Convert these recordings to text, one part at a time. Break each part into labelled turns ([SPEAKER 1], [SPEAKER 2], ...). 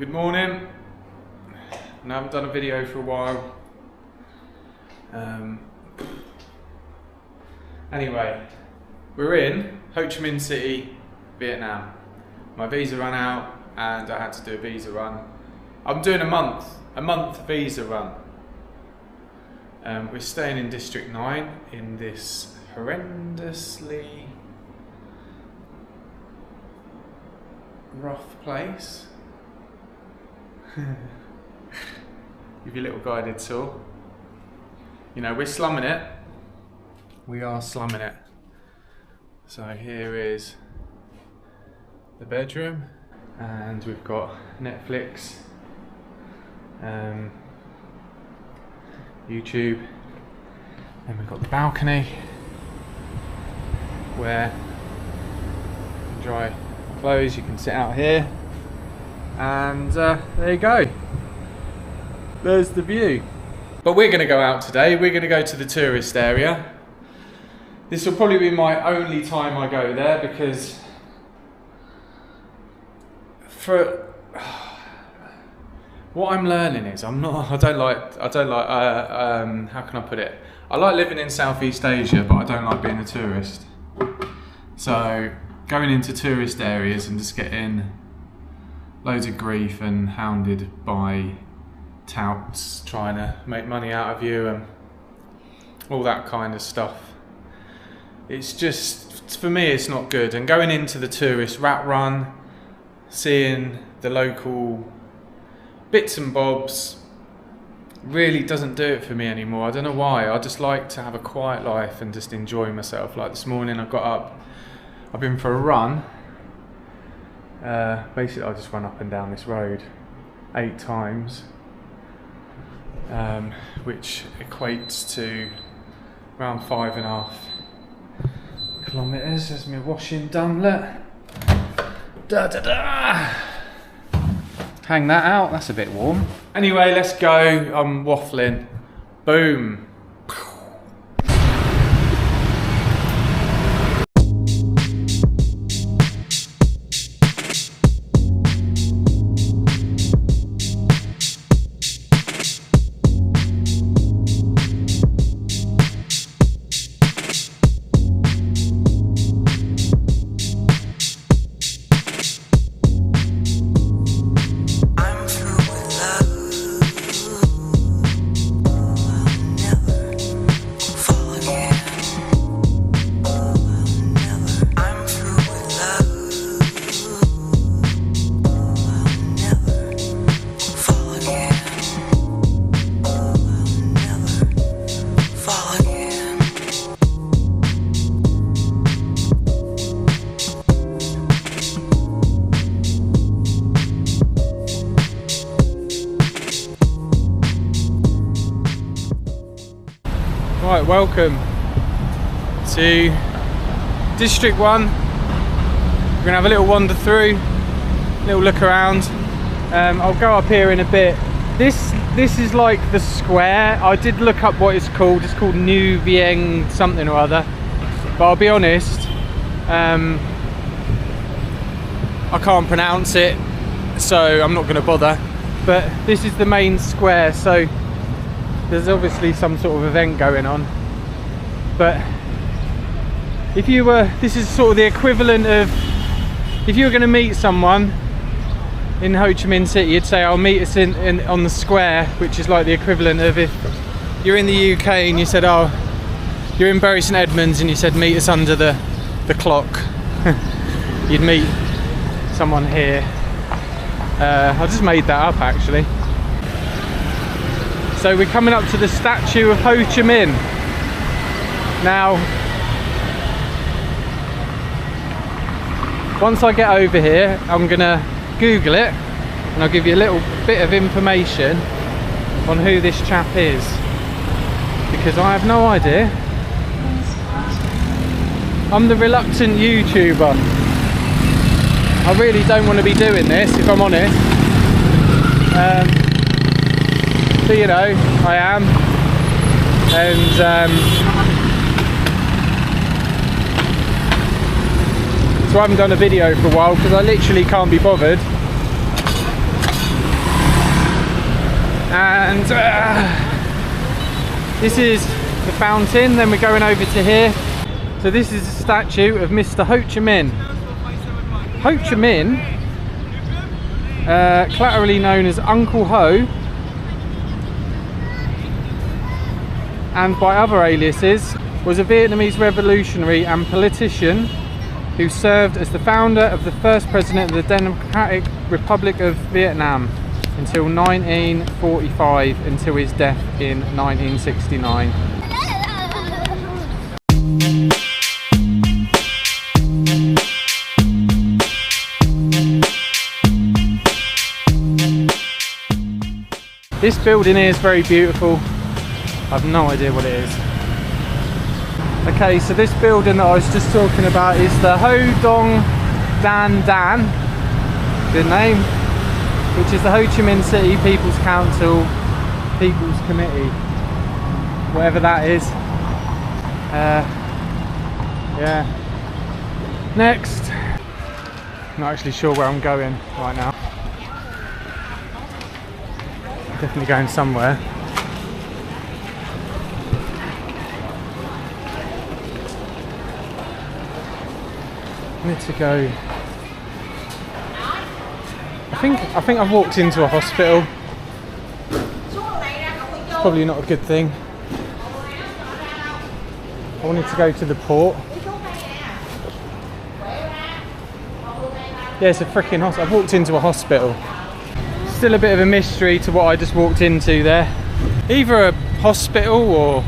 [SPEAKER 1] Good morning. I haven't done a video for a while. Anyway, we're in Ho Chi Minh City, Vietnam. My visa ran out and I had to do a visa run. I'm doing a month visa run. We're staying in District 9 in this horrendously rough place. Give you a little guided tour. You know, we're slumming it. We are slumming it. So here is the bedroom, and we've got Netflix, YouTube, and we've got the balcony where you can dry clothes. You can sit out here, and there you go. There's the view. But we're going to go out today. We're going to go to the tourist area. This will probably be my only time I go there, because for what I'm learning is I don't like how can I put it? I like living in Southeast Asia, but I don't like being a tourist. So going into tourist areas and just getting loads of grief and hounded by touts trying to make money out of you and all that kind of stuff. It's just, for me, it's not good. And going into the tourist rat run, seeing the local bits and bobs, really doesn't do it for me anymore. I don't know why. I just like to have a quiet life and just enjoy myself. Like this morning I got up, I've been for a run. Basically I just run up and down this road 8 times, which equates to around 5.5 kilometres. There's my washing done, look. Da da da! Hang that out, that's a bit warm. Anyway, let's go. I'm waffling. Boom. Right, welcome to District 1. We're gonna have a little wander through, little look around. I'll go up here in a bit. This is like the square. I did look up what it's called. It's called New Vieng something or other. But I'll be honest, I can't pronounce it, so I'm not gonna bother. But this is the main square, so there's obviously some sort of event going on. But if you were, this is sort of the equivalent of, if you were going to meet someone in Ho Chi Minh City, you'd say, I'll meet us on the square, which is like the equivalent of if you're in the UK and you said, oh, you're in Bury St Edmunds and you said, meet us under the clock. You'd meet someone here. I just made that up actually. So we're coming up to the statue of Ho Chi Minh. Now, once I get over here, I'm gonna Google it and I'll give you a little bit of information on who this chap is, because I have no idea. I'm the reluctant YouTuber. I really don't want to be doing this, if I'm honest. So you know, I am, and so I haven't done a video for a while because I literally can't be bothered. And this is the fountain. Then we're going over to here. So this is a statue of Mr. Ho Chi Minh. Ho Chi Minh, colloquially known as Uncle Ho, and by other aliases, was a Vietnamese revolutionary and politician who served as the founder of the first president of the Democratic Republic of Vietnam until 1945, until his death in 1969. This building here is very beautiful. I've no idea what it is. Okay, so this building that I was just talking about is the Ho Dong Dan Dan, good name, which is the Ho Chi Minh City People's Council People's Committee, whatever that is. Yeah. Next. Not actually sure where I'm going right now. Definitely going somewhere. I need to go. I think I've walked into a hospital. It's probably not a good thing. I wanted to go to the port. Yeah, it's a freaking hospital. I've walked into a hospital. Still a bit of a mystery to what I just walked into there. Either a hospital or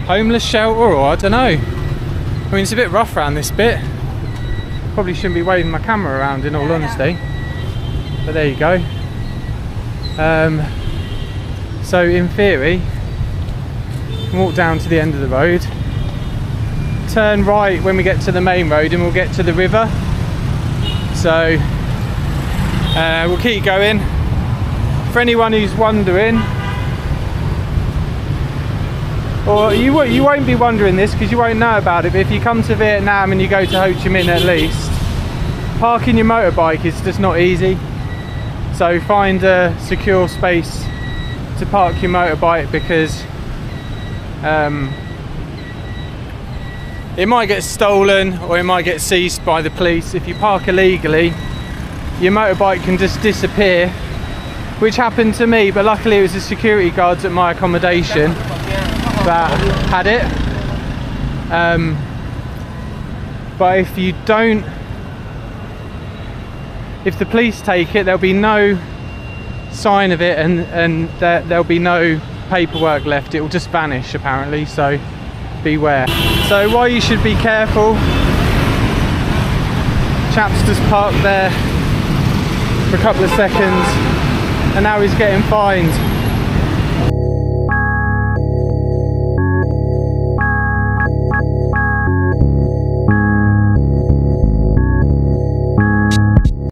[SPEAKER 1] homeless shelter, or I don't know. I mean, it's a bit rough around this bit. Probably shouldn't be waving my camera around, in all honesty. But there you go. So in theory, walk down to the end of the road, turn right when we get to the main road, and we'll get to the river. So we'll keep going. For anyone who's wondering, or you won't be wondering this because you won't know about it, but if you come to Vietnam and you go to Ho Chi Minh, at least parking your motorbike is just not easy. So find a secure space to park your motorbike, because it might get stolen or it might get seized by the police. If you park illegally, your motorbike can just disappear, which happened to me, but luckily it was the security guards at my accommodation that had it. But if you don't, if the police take it, there'll be no sign of it, and there'll be no paperwork left. It will just vanish apparently, so beware. So while you should be careful, chap's just parked there for a couple of seconds and now he's getting fined.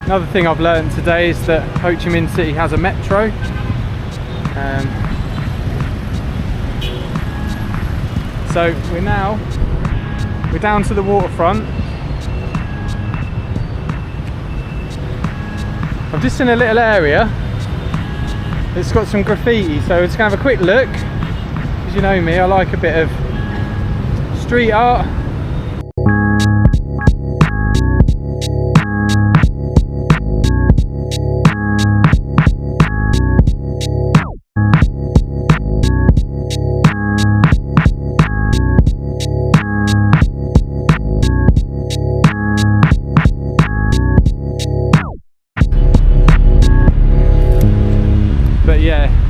[SPEAKER 1] Another thing I've learned today is that Ho Chi Minh City has a metro. So we're down to the waterfront. I've just seen a little area that's got some graffiti, so we're just gonna have a quick look. As you know me, I like a bit of street art.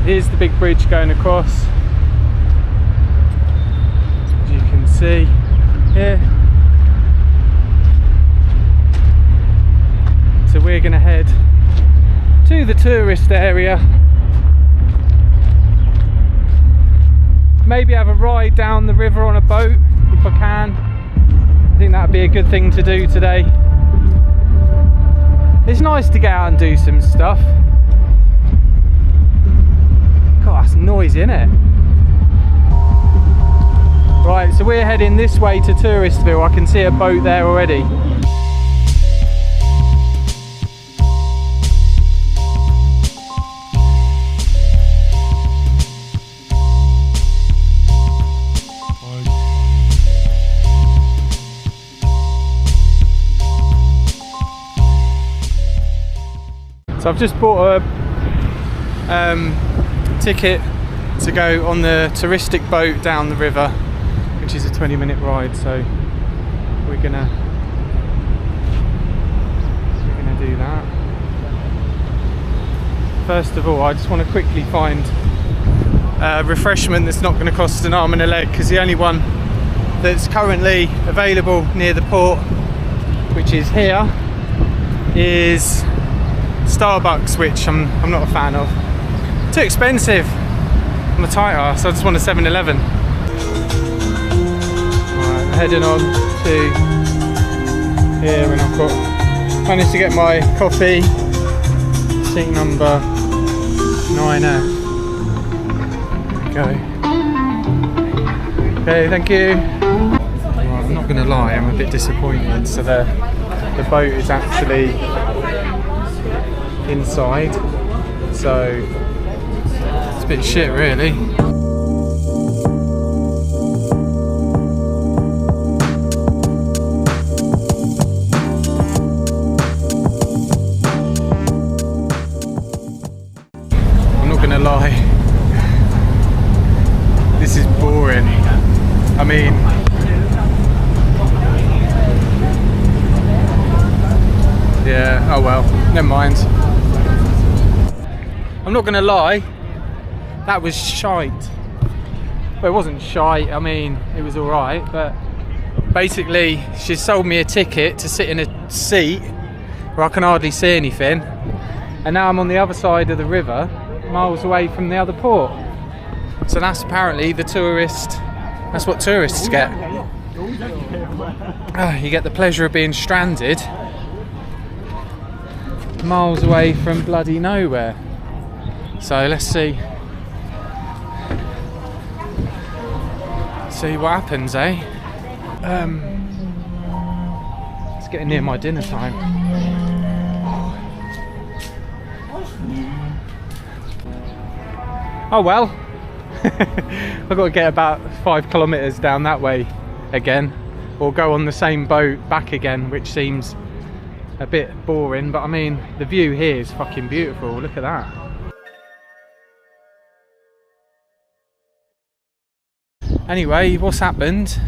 [SPEAKER 1] Here's the big bridge going across, as you can see here. So we're going to head to the tourist area, maybe have a ride down the river on a boat if I can. I think that would be a good thing to do today. It's nice to get out and do some stuff. God, that's noisy, isn't it? Right, so we're heading this way to Touristville. I can see a boat there already. So I've just bought a ticket to go on the touristic boat down the river, which is a 20-minute ride. So we're gonna do that. First of all, I just want to quickly find a refreshment that's not going to cost an arm and a leg, because the only one that's currently available near the port, which is here, is Starbucks, which I'm not a fan of. Too expensive. I'm a tight ass, so I just want a 7-Eleven. Right, heading on to here, and I've got managed to get my coffee, seat number 9F. There we go. Okay, thank you. Right, I'm not gonna lie, I'm a bit disappointed. So the boat is actually inside, so it's a bit shit really. I'm not gonna lie, this is boring. I mean, yeah, oh well, never mind. I'm not gonna lie, that was shite. Well, it wasn't shite, I mean, it was alright, but basically she sold me a ticket to sit in a seat where I can hardly see anything, and now I'm on the other side of the river, miles away from the other port. So that's apparently the tourist, that's what tourists get. You get the pleasure of being stranded miles away from bloody nowhere. So let's see what happens, eh? It's getting near my dinner time. Oh well. I've got to get about 5 kilometers down that way again, or go on the same boat back again, which seems a bit boring, but I mean, the view here is fucking beautiful. Look at that. Anyway, what's happened?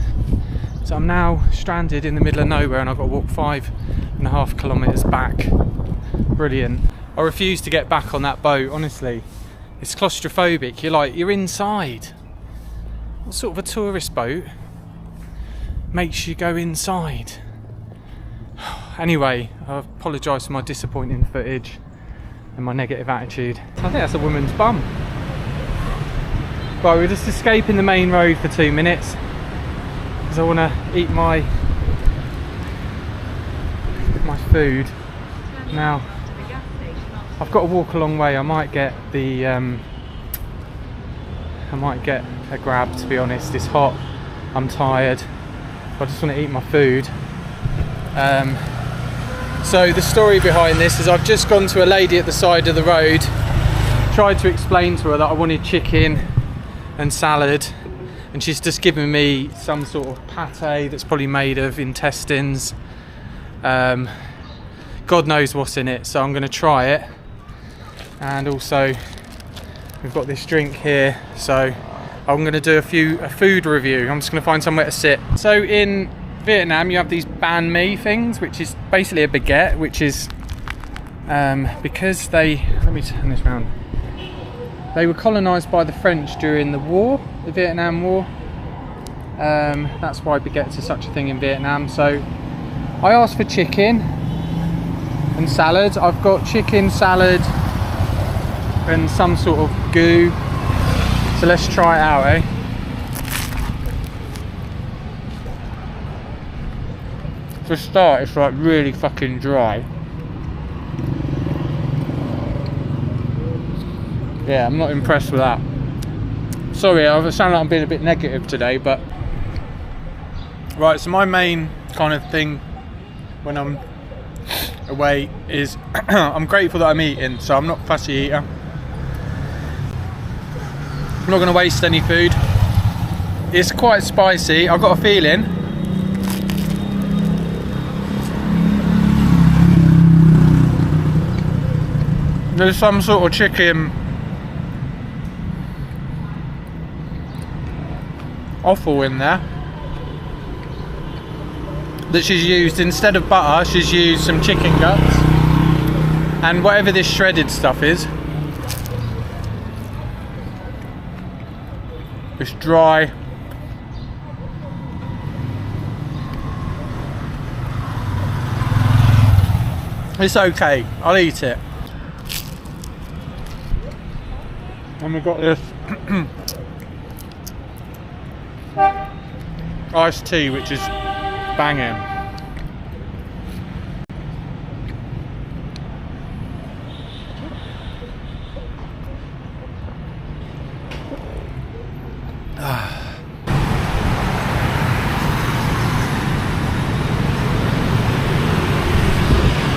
[SPEAKER 1] So I'm now stranded in the middle of nowhere, and I've got to walk 5.5 kilometers back. Brilliant. I refuse to get back on that boat, honestly. It's claustrophobic. You're inside. What sort of a tourist boat makes you go inside? Anyway, I apologise for my disappointing footage and my negative attitude. I think that's a woman's bum. Right, we're just escaping the main road for 2 minutes because I want to eat my food. Now, I've got to walk a long way. I might get a grab, to be honest. It's hot, I'm tired, I just want to eat my food. So the story behind this is I've just gone to a lady at the side of the road, tried to explain to her that I wanted chicken and salad, and she's just given me some sort of pate that's probably made of intestines. God knows what's in it, so I'm going to try it. And also we've got this drink here, so I'm going to do a food review. I'm just going to find somewhere to sit. So in Vietnam you have these banh mi things, which is basically a baguette, which is because let me turn this around. They were colonised by the French during the war, the Vietnam War. That's why baguettes are such a thing in Vietnam. So I asked for chicken and salad. I've got chicken, salad and some sort of goo. So let's try it out, eh? For a start, it's like really fucking dry. Yeah, I'm not impressed with that. Sorry, I sound like I'm being a bit negative today, but right, so my main kind of thing when I'm away is I'm grateful that I'm eating, so I'm not a fussy eater. I'm not going to waste any food. It's quite spicy, I've got a feeling. There's some sort of chicken offal in there that she's used. Instead of butter, she's used some chicken guts and whatever this shredded stuff is. It's dry. It's okay, I'll eat it. And we've got this iced tea, which is banging.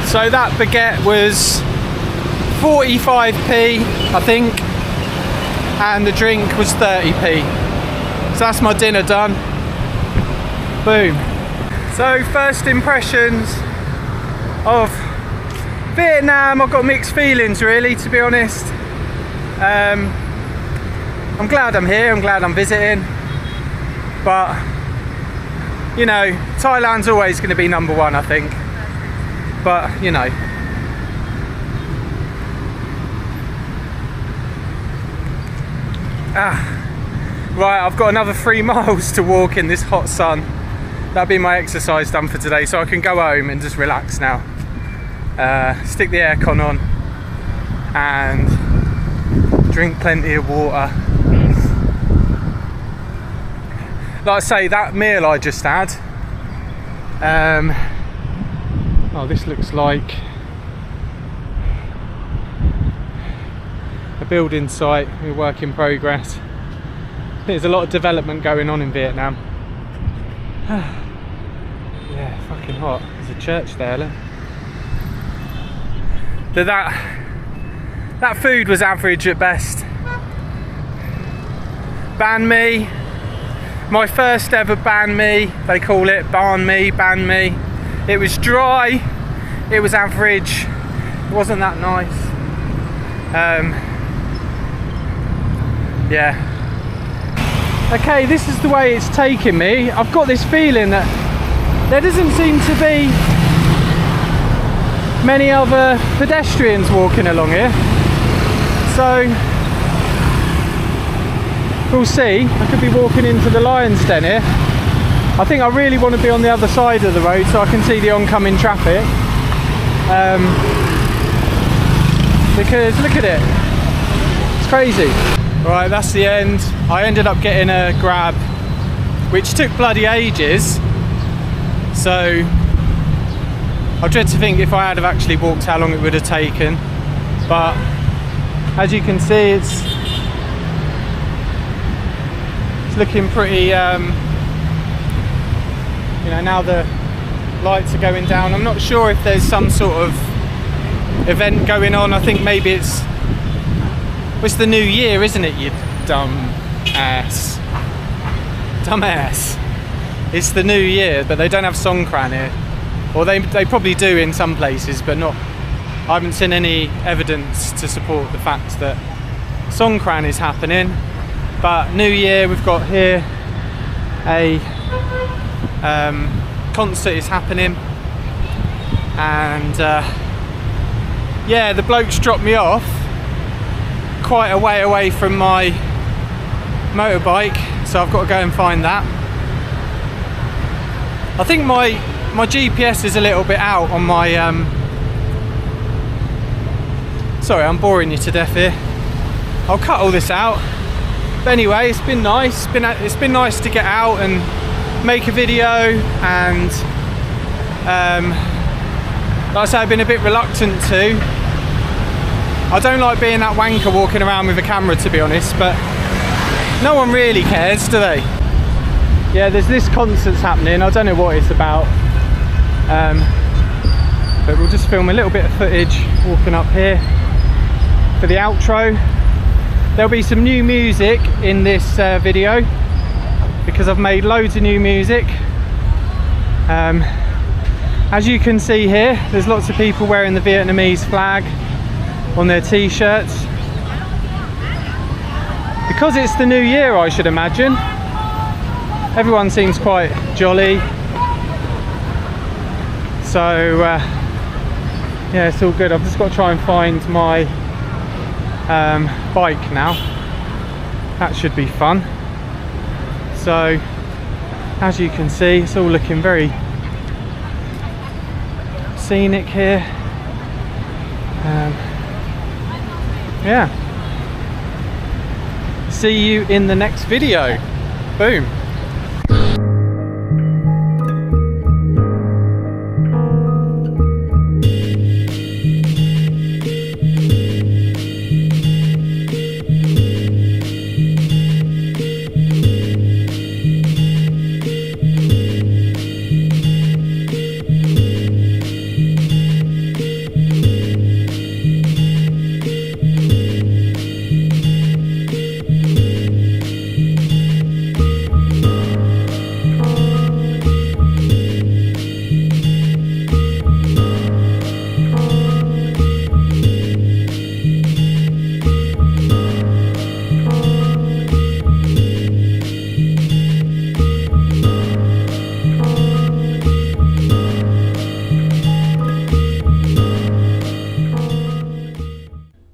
[SPEAKER 1] So that baguette was 45p, I think, and the drink was 30p. So that's my dinner done. Boom. So first impressions of Vietnam, I've got mixed feelings really, to be honest. I'm glad I'm here, I'm glad I'm visiting, but you know, Thailand's always going to be number one, I think. But you know, right, I've got another 3 miles to walk in this hot sun. That'll be my exercise done for today, so I can go home and just relax now. Stick the aircon on and drink plenty of water. Like I say, that meal I just had, oh, this looks like a building site, a work in progress. There's a lot of development going on in Vietnam. Yeah, fucking hot. There's a church there, look. That food was average at best. Banh mi, my first ever banh mi, they call it banh mi. It was dry, it was average, it wasn't that nice. Yeah. Okay, this is the way it's taking me. I've got this feeling that there doesn't seem to be many other pedestrians walking along here. So, we'll see. I could be walking into the lion's den here. I think I really want to be on the other side of the road so I can see the oncoming traffic. Because look at it, it's crazy. Right, that's the end. I ended up getting a grab, which took bloody ages. So I dread to think if I had have actually walked how long it would have taken. But as you can see, it's looking pretty, you know, now the lights are going down. I'm not sure if there's some sort of event going on. I think maybe it's the new year, isn't it, you dumb ass. Dumbass. It's the new year, but they don't have Songkran here. Or they probably do in some places, but not. I haven't seen any evidence to support the fact that Songkran is happening. But New Year, we've got here a concert is happening, and yeah, the bloke's dropped me off quite a way away from my motorbike, so I've got to go and find that. I think my GPS is a little bit out on my sorry, I'm boring you to death here. I'll cut all this out. But anyway, it's been nice. It's been nice to get out and make a video, and like I say, I've been a bit reluctant to. I don't like being that wanker walking around with a camera, to be honest, but no one really cares, do they? Yeah, there's this concert's happening. I don't know what it's about, but we'll just film a little bit of footage walking up here for the outro. There'll be some new music in this video because I've made loads of new music. As you can see here, there's lots of people wearing the Vietnamese flag. on their t-shirts. Because it's the new year, I should imagine, everyone seems quite jolly. So yeah, it's all good. I've just got to try and find my bike now. That should be fun. So as you can see, it's all looking very scenic here. Yeah. See you in the next video. Boom.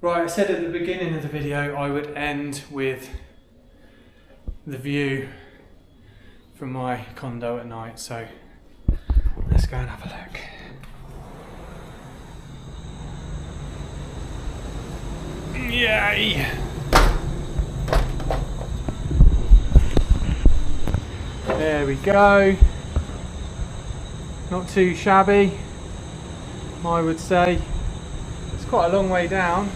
[SPEAKER 1] Right, I said at the beginning of the video I would end with the view from my condo at night, so let's go and have a look. Yay! There we go. Not too shabby, I would say. It's quite a long way down.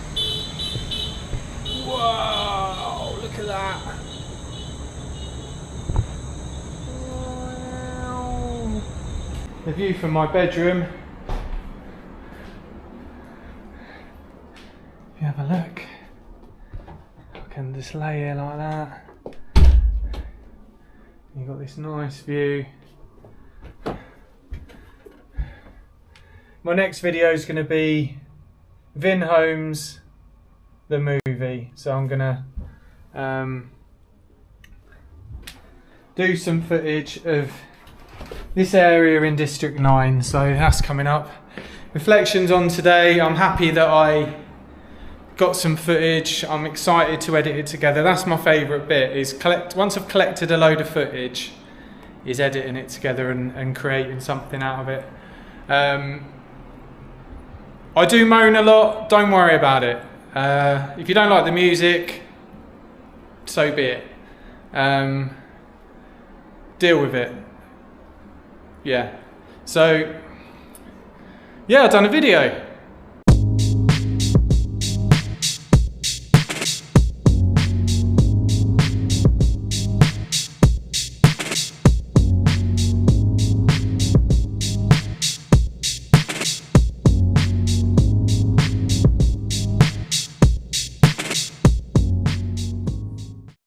[SPEAKER 1] Whoa, look at that. Wow. The view from my bedroom. If you have a look, I can just lay here like that. You've got this nice view. My next video is going to be Vin Homes, the movie. So I'm going to do some footage of this area in District 9. So that's coming up. Reflections on today. I'm happy that I got some footage. I'm excited to edit it together. That's my favourite bit, is once I've collected a load of footage, is editing it together and creating something out of it. I do moan a lot, don't worry about it. If you don't like the music, so be it. Deal with it. Yeah. So, yeah, I've done a video.